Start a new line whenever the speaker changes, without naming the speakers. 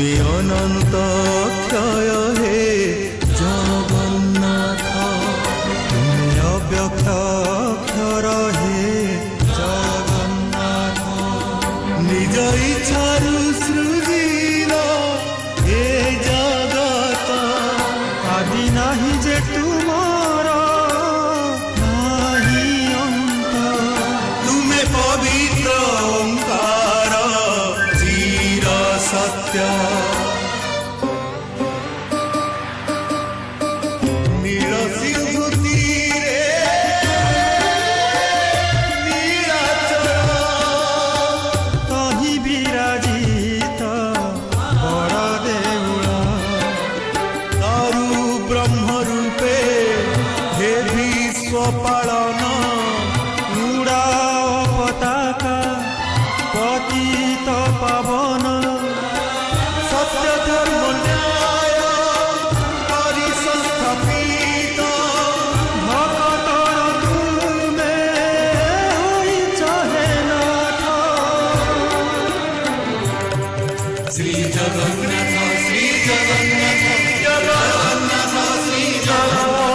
তুমি অনন্ত ক্ষয় হে জগন্নাথ, তুমি অব্যক্ত অক্ষর হে জগন্নাথ। নিজ ইচ্ছারু সৃজিল এ জগত, আদি নাহি যে তুমর নাহি অন্ত। তুমে পবিত্র ওঙ্কার চির সত্য, নীল সিন্ধু তীরে নীলাচল, তহি বিরাজিত বড় দেউଳ। তরু ব্রহ্মরূপে হে বিশ্ব পালন, উড়াও পতাকা পতিত পাবন। সত্য ধর্ম ন্যায় পরিসংস্থাপিত, ভকতর তুমে হইছ হে নাথ। শ্রী জগন্নাথ, শ্রী জগন্নাথ, জগন্নাথ শ্রী জগন্নাথ।